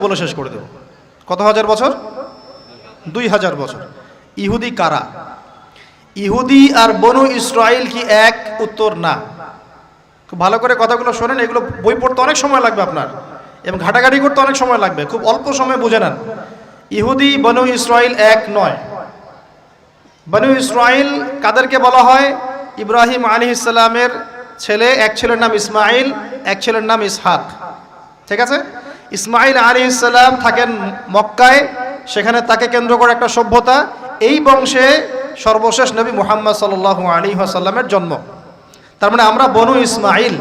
বলে শেষ করে দেব। কত হাজার বছর? 2000 বছর। ইহুদি কারা? ইহুদি আর বনু ইসরাইল কি এক? উত্তর না। খুব ভালো করে কথাগুলো শোনেন, এগুলো বই পড়তে অনেক সময় লাগবে আপনার, এবং ঘাটাঘাটি করতে অনেক সময় লাগবে, খুব অল্প সময় বুঝে নেন। ইহুদি বনু ইসরাইল এক নয়। বনু ইসরাইল কাদেরকে বলা হয়? ইব্রাহিম আলাইহিস সালামের ছেলে, এক ছেলের নাম ইসমাইল, এক ছেলের নাম ইসহাক। ঠিক আছে? ইসমাইল আলাইহিস সালাম থাকেন মক্কায়, সেখানে তাকে কেন্দ্র করে একটা সভ্যতা। এই বংশে সর্বশেষ নবী মুহাম্মদ সাল্লাল্লাহু আলাইহি ওয়াসাল্লামের জন্ম। তার মানে আমরা বনু ইসমাইল।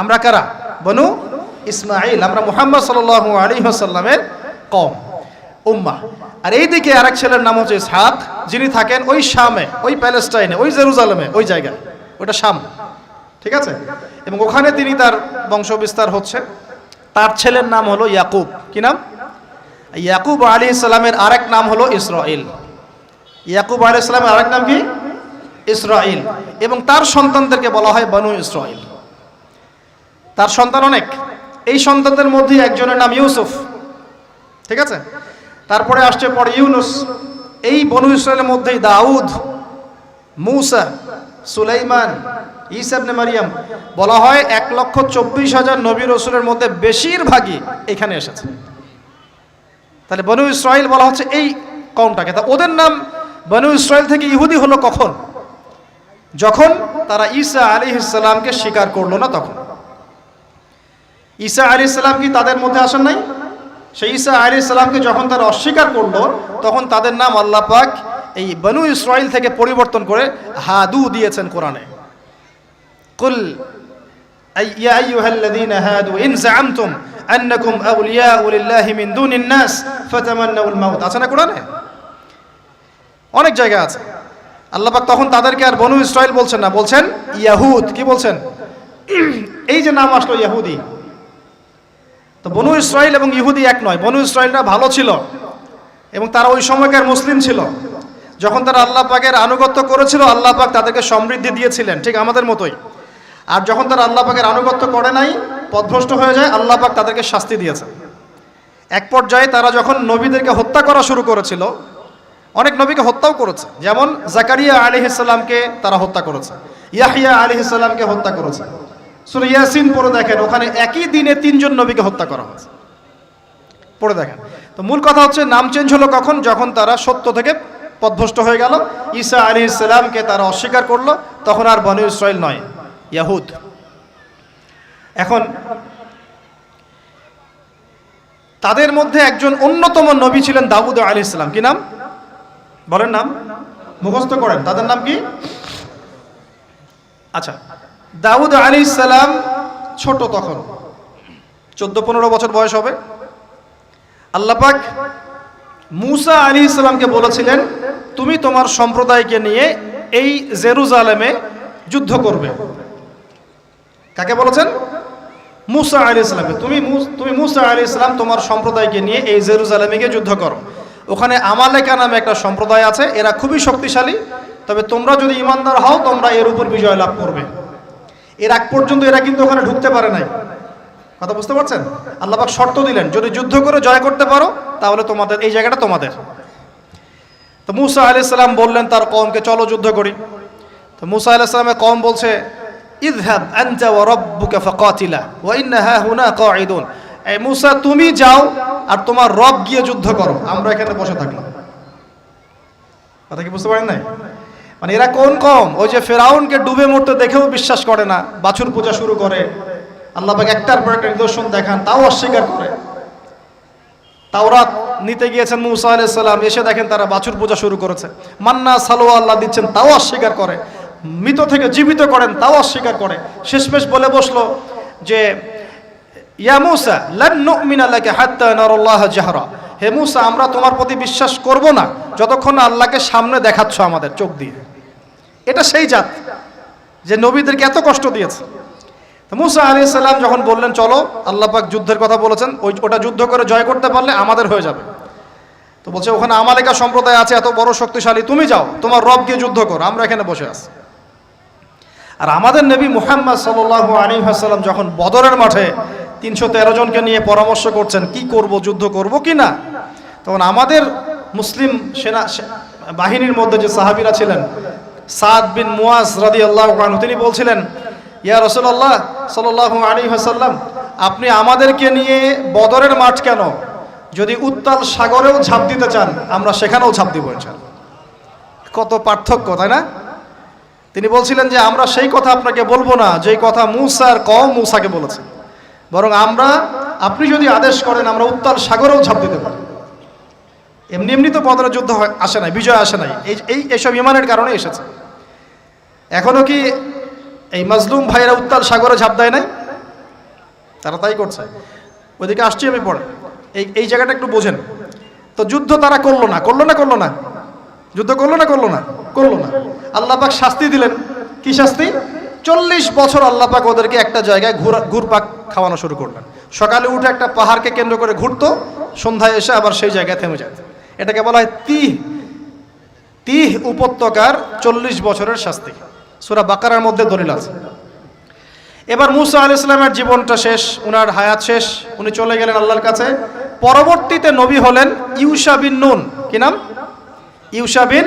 আমরা কারা? বনু ইসমাইল। আমরা মুহাম্মদ সাল্লাল্লাহু আলাইহি ওয়াসাল্লামের কওম, উম্মাহ। আর এইদিকে আরেক ছেলের নাম হচ্ছে ইসহাক, যিনি থাকেন ওই শামে, ওই প্যালেস্টাইনে, ওই জেরুজালেমে, ওই জায়গায়, ওটা শাম। ঠিক আছে? এবং ওখানে তিনি তার বংশ বিস্তার হচ্ছে। তার ছেলের নাম হলো ইয়াকুব। কি নাম? ইয়াকুব আলাইহিস সালামের আরেক নাম হলো ইসরাইল। ইয়াকুব আলাইহিস সালামের আরেক নাম কি? ইসরাইল। এবং তার সন্তানদেরকে বলা হয় বনু ইসরাইল। তার সন্তান অনেক। এই সন্তানদের মধ্যে একজনের নাম ইউসুফ। ঠিক আছে? তারপরে আসছে পরে ইউনুস। এই বনু ইসরাইলের মধ্যেই দাউদ, মূসা, সুলাইমান, ঈসা ইবনে মারিয়াম। বলা হয় 1,24,000 নবী রাসূলের মধ্যে বেশিরভাগই এখানে এসেছে। তাহলে বনু ইসরাইল বলা হচ্ছে এই কওমটাকে। তা ওদের নাম বনু ইসরাইল থেকে ইহুদি হলো কখন? যখন তারা ঈসা আলাইহিস সালামকে স্বীকার করলো না তখন। ঈসা আলাইহিস সালাম কি তাদের মধ্যে আসেন নাই? সেই ঈসা আলাইহিস সালামকে যখন তারা অস্বীকার করলো, তখন তাদের নাম আল্লাহ পাক এই বনু ইসরাইল থেকে পরিবর্তন করে হাদু দিয়েছেন কোরআনে। কুল ইয়া আইয়ুহাল্লাযীনা হাদু ইন যাআমতুম আন্নাকুম আউলিয়াউ লিল্লাহি মিন দুনিন নাস ফাতামান্নাউল মাউত। আছে না কোরআনে? অনেক জায়গা আছে। আল্লাহ পাক তখন তাদেরকে আর বনু ইসরাইল বলছেন না, বলছেন ইয়াহুদ। কি বলছেন? এই যে নাম আসলো ইহুদি। তো বনু ইসরাইল এবং ইহুদি এক নয়। বনু ইসরাইলরা ভালো ছিল এবং তারা ওই সময়কার মুসলিম ছিল। যখন তারা আল্লাহ পাকের আনুগত্য করেছিল, আল্লাহ পাক তাদেরকে সমৃদ্ধি দিয়েছিলেন, ঠিক আমাদের মতোই। আর যখন তারা আল্লাহ পাকের আনুগত্য করে নাই, পথভ্রষ্ট হয়ে যায়, আল্লাহ পাক তাদেরকে শাস্তি দিয়েছেন। এক পর্যায়ে তারা যখন নবীদেরকে হত্যা করা শুরু করেছিল, অনেক নবীকে হত্যাও করেছে। যেমন জাকারিয়া আলাইহিস সালামকে তারা হত্যা করেছে, ইয়াহইয়া আলাইহিস সালামকে হত্যা করেছে। সূরা ইয়াসিন পড়ে দেখেন, ওখানে একই দিনে 3 জন নবীকে হত্যা করা হয়েছে। পড়ে দেখেন। তো মূল কথা হচ্ছে নাম চেঞ্জ হলো কখন? যখন তারা সত্য থেকে পথভ্রষ্ট হয়ে গেল, ঈসা আলাইহিস সালামকে তারা অস্বীকার করলো, তখন আর বনু ইসরাইল নয়, ইয়াহুদ। এখন তাদের মধ্যে একজন অন্যতম নবী ছিলেন দাউদ আলাইহিস সালাম। কি নাম? বলেন নাম, মুখস্থ করেন। তাদের নাম কি? আচ্ছা, দাউদ আলাইহিস সালাম ছোট, তখন 14-15 বছর বয়স হবে। আল্লাহ পাক মূসা আলাইহিস সালামকে বলেছিলেন, তুমি তোমার সম্প্রদায়কে নিয়ে এই জেরুজালেমে যুদ্ধ করবে। কাকে বলেছেন? মূসা আলাইহিস সালামকে। তুমি মূসা আলাইহিস সালাম তোমার সম্প্রদায়কে নিয়ে এই জেরুজালেমে গিয়ে যুদ্ধ করো। ওখানে আমালেকা নামে একটা সম্প্রদায় আছে, এরা খুবই শক্তিশালী। তবে তোমরা যদি ইমানদার হও, তোমরা এর উপর বিজয় লাভ করবে। এর আগ পর্যন্ত এরা কিন্তু ওখানে ঢুকতে পারে নাই। কথা বুঝতে পারছেন? আল্লাহ পাক শর্ত দিলেন, যদি যুদ্ধ করে জয় করতে পারো, তাহলে তোমাদের এই জায়গাটা তোমাদের। তো মূসা আলাইহিস সালাম বললেন তার কওমকে, চলো যুদ্ধ করি। তো মূসা আলাইহিস সালামের কওম বলছে, ইযহাব আনতা ওয়া রাব্বুকা ফাকাতিলা ওয়া ইন্না হাহুনা কাঈদুন। এই মূসা, তুমি যাও আর তোমার রব গিয়ে যুদ্ধ করো, আমরা এখানে বসে থাকলাম। কথা কি বুঝতে পারেন নাই? মানে এরা কোন কওম? ওই যে ফেরাউনকে ডুবে মরতে দেখেও বিশ্বাস করে না, বাছুর পূজা শুরু করে, আল্লাহ পাক একটার পর একটা নিদর্শন দেখান, তাও অস্বীকার করে। তাওরাত নিতে গিয়েছেন মূসা আলাইহিস সালাম, এসে দেখেন তারা বাছুর পূজা শুরু করেছে। মান্না সালোয়া আল্লাহ দিচ্ছেন, তাও অস্বীকার করে। মৃত থেকে জীবিত করেন, তাও অস্বীকার করে। শেষমেশ বলে বসলো যে, ইয়া মূসা লান নুমিনা লাকা হাত্তা নারাল্লাহ জাহরা। হে মূসা, আমরা তোমার প্রতি বিশ্বাস করব না যতক্ষণ না আল্লাহকে সামনে দেখাচ্ছ আমাদের চোখ দিয়ে। এটা সেই জাত যে নবীদেরকে এত কষ্ট দিয়েছে। মূসা আলাইহিস সালাম যখন বললেন চলো, আল্লাহ পাক যুদ্ধের কথা বলেছেন, ওটা যুদ্ধ করে জয় করতে পারলে আমাদের হয়ে যাবে। তো বলছে ওখানে আমালেকা সম্প্রদায় আছে এত বড় শক্তিশালী, তুমি যাও, তোমার রব গিয়ে যুদ্ধ করো, আমরা এখানে বসে আছি। আর আমাদের নবী মুহাম্মদ সাল্লাল্লাহু আলাইহি ওয়াসাল্লাম যখন বদরের মাঠে 313 জনকে নিয়ে পরামর্শ করছেন কি করব, যুদ্ধ করব কি না। তখন আমাদের মুসলিম সেনা বাহিনীর মধ্যে যে সাহাবীরা ছিলেন, সাদ বিন মুয়াজ রাদিয়াল্লাহু আনহু, তিনি বলছিলেন, ইয়া রাসূলুল্লাহ সাল্লাল্লাহু আলাইহি ওয়াসাল্লাম, আপনি আমাদেরকে নিয়ে বদরের মাঠ কেন, যদি উত্তাল সাগরেও ঝাঁপ দিতে চান আমরা সেখানেও ঝাঁপ দিব ইনশাআল্লাহ। কত পার্থক্য, তাই না? তিনি বলছিলেন যে আমরা সেই কথা আপনাকে বলবো না যেই কথা মুসার কওম মুসাকে বলেছে, বরং আপনি যদি আদেশ করেন আমরা উত্তাল সাগরেও ঝাঁপ দিতে পারি। এমনি এমনি তো বদরের যুদ্ধ আসে নাই, বিজয় আসে নাই, এইসব ইমানের কারণে এসেছে। এখনো কি এই মাজলুম ভাইরা উত্তাল সাগরে ঝাঁপ দেয় নাই? তারা তাই করছে। ওইদিকে আসছি আমি পরে, এই জায়গাটা একটু বোঝেন। তো যুদ্ধ তারা করলো না, যুদ্ধ করলো না। আল্লাহ পাক শাস্তি দিলেন। কি শাস্তি? 40 বছর আল্লাহ পাক ওদেরকে একটা জায়গায় ঘুরপাক খাওয়ানো শুরু করলেন। সকালে উঠে একটা পাহাড়কে কেন্দ্র করে ঘুরতো, সন্ধ্যায় এসে আবার সেই জায়গায় থেমে যেত। এটাকে বলা হয় তিহ উপত্যকার 40 বছরের শাস্তি। সূরা বাকারার মধ্যে দলিল আছে। এবার মুসা আলাইহিস সালামের জীবনটা শেষ, উনার হায়াত শেষ, উনি চলে গেলেন আল্লাহর কাছে। পরবর্তীতে নবী হলেন ইউশা বিন নুন। কি নাম? ইউশা বিন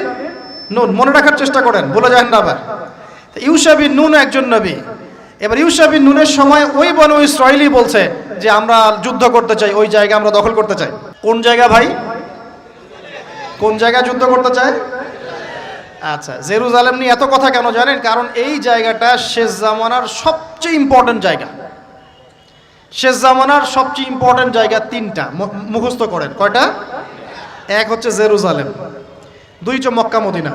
নুন। মনে রাখার চেষ্টা করেন, ভুলে যান না আবার। ইউশা বিন নুন একজন নবী। এবার ইউশা বিন নুনের সময় ওই বনু ইসরাঈলী বলছে যে আমরা যুদ্ধ করতে চাই, ওই জায়গা আমরা দখল করতে চাই। কোন জায়গা ভাই? কোন জায়গায় যুদ্ধ করতে চায়? আচ্ছা, জেরুজালেম নিয়ে এত কথা কেন জানেন? কারণ এই জায়গাটা শেষ জামানার সবচেয়ে ইম্পর্টেন্ট জায়গা। শেষ জামানার সবচেয়ে ইম্পর্টেন্ট জায়গা 3টা, মুখস্থ করেন। কয়টা? এক হচ্ছে জেরুজালেম, 2 হচ্ছে মক্কা মদিনা,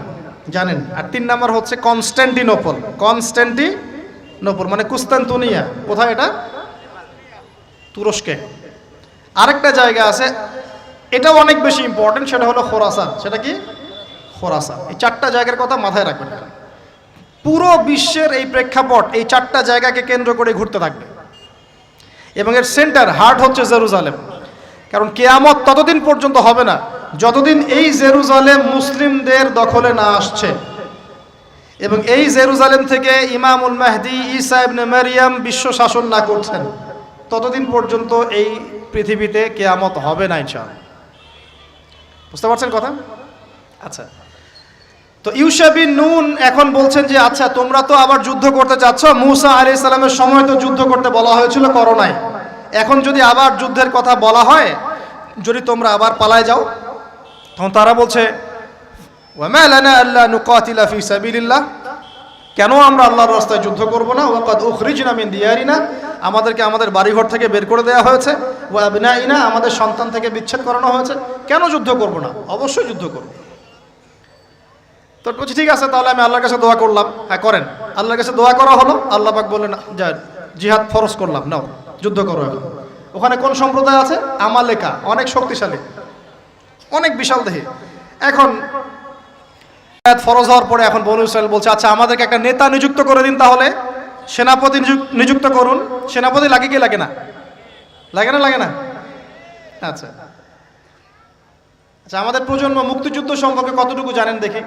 জানেন, আর 3 নাম্বার হচ্ছে কনস্ট্যান্টিনোপল। মানে কুস্তান্তনিয়া। কোথায় এটা? তুরস্কে। আরেকটা জায়গা আছে, এটাও অনেক বেশি ইম্পর্টেন্ট, সেটা হলো খোরাসান। সেটা কি? খোরাসান। এই 4টা জায়গার কথা মাথায় রাখবেন। পুরো বিশ্বের এই প্রেক্ষাপট এই 4টা জায়গাকে কেন্দ্র করে ঘুরতে থাকবে, এবং এর সেন্টার হার্ট হচ্ছে জেরুজালেম। কারণ কিয়ামত ততদিন পর্যন্ত হবে না যতদিন এই জেরুজালেম মুসলিমদের দখলে না আসছে, এবং এই জেরুজালেম থেকে ইমামুল মাহদি ঈসা ইবনে মারইয়াম বিশ্ব শাসন না করছেন, ততদিন পর্যন্ত এই পৃথিবীতে কিয়ামত হবে না ইনশাআল্লাহ। বুঝতে পারছেন কথা? আচ্ছা, তো ইউশা বিন নুন এখন বলছেন যে আচ্ছা তোমরা তো আবার যুদ্ধ করতে চাচ্ছ, মুসা আলাইহিস সালামের সময় তো যুদ্ধ করতে বলা হয়েছিল, করো নাই। এখন যদি আবার যুদ্ধের কথা বলা হয়, যদি তোমরা আবার পালায় যাও, তখন তারা বলছে ওয়ামা লানা আল্লা নুকাতিলা ফি সাবিলিল্লাহ, কেন আমরা আল্লাহর রাস্তায় যুদ্ধ করব না? ওয়াকাদ উখরিজনা মিন দিয়ারিনা, আমাদেরকে আমাদের বাড়িঘর থেকে বের করে দেওয়া হয়েছে, ওয়া আবনাইনা, আমাদের সন্তান থেকে বিচ্ছেদ করানো হয়েছে, কেন যুদ্ধ করব না? অবশ্যই যুদ্ধ করব। তো বলছি ঠিক আছে, তাহলে আমি আল্লাহর কাছে দোয়া করলাম। হ্যাঁ করেন। আল্লাহর কাছে দোয়া করা হলো, আল্লাহ পাক বললেন যা জিহাদ ফরজ করলাম, নাও যুদ্ধ করো। এখন ওখানে কোন সম্প্রদায় আছে? আমালেকা, অনেক শক্তিশালী, অনেক বিশাল দেহে। এখন ফরজ হওয়ার পরে এখন বনু ইসরাইল বলছে আচ্ছা আমাদেরকে একটা নেতা নিযুক্ত করে দিন, তাহলে সেনাপতি নিযুক্ত করুন। সেনাপতি লাগে কি লাগে না? লাগে না? আচ্ছা, আমাদের প্রজন্ম মুক্তিযুদ্ধ সম্পর্কে কতটুকু জানেন দেখি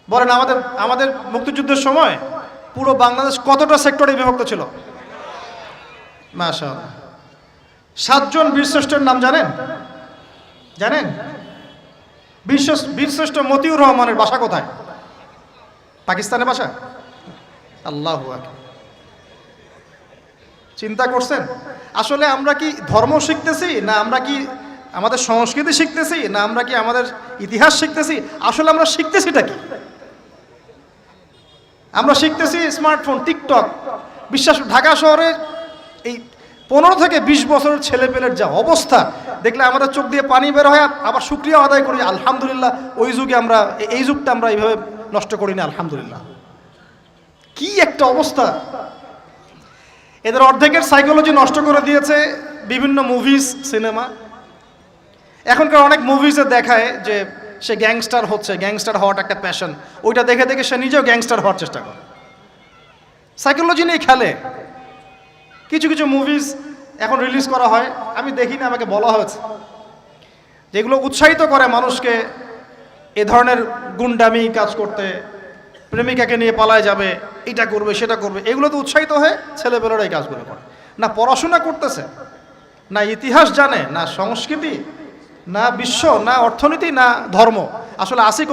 বলেন। আমাদের মুক্তিযুদ্ধের সময় পুরো বাংলাদেশ কতটা সেক্টরে বিভক্ত ছিল? মাশাআল্লাহ। 7 জন বীরশ্রেষ্ঠের নাম জানেন? বীরশ্রেষ্ঠ মতিউর রহমানের বাসা কোথায়? পাকিস্তানের বাসা? আল্লাহু আকবার। চিন্তা করছেন আসলে আমরা কি ধর্ম শিখতেছি, না আমরা কি আমাদের সংস্কৃতি শিখতেছি, না আমরা কি আমাদের ইতিহাস শিখতেছি? আসলে আমরা শিখতেছিটা কি? আমরা শিখতেছি স্মার্টফোন, টিকটক। বিশ্বাস, ঢাকা শহরে এই 15 থেকে 20 বছরের ছেলেপেলের যা অবস্থা দেখলে আমাদের চোখ দিয়ে পানি বের হয়। আবার শুকরিয়া আদায় করি আলহামদুলিল্লাহ, ওই যুগে আমরা এই যুগটা আমরা এইভাবে নষ্ট করি না, আলহামদুলিল্লাহ। কি একটা অবস্থা! এদের অর্ধেকের সাইকোলজি নষ্ট করে দিয়েছে বিভিন্ন মুভিজ, সিনেমা। এখনকার অনেক মুভিজে দেখায় যে সে গ্যাংস্টার হচ্ছে, গ্যাংস্টার হওয়াটা একটা প্যাশন। ওইটা দেখে দেখে সে নিজেও গ্যাংস্টার হওয়ার চেষ্টা করে, সাইকোলজি নিয়ে খেলে। কিছু কিছু মুভিজ এখন রিলিজ করা হয়, আমি দেখি না, আমাকে বলা হয়েছে, যেগুলো উৎসাহিত করে মানুষকে এ ধরনের গুন্ডামি কাজ করতে, প্রেমিকাকে নিয়ে পালায় যাবে, এটা করবে সেটা করবে, এগুলো তো উৎসাহিত হয়ে ছেলেপেলেরা এই কাজগুলো করে। না পড়াশোনা করতেছে, না ইতিহাস জানে, না সংস্কৃতি, না বিশ্ব, না অর্থনীতি, না ধর্ম, আসলে আসি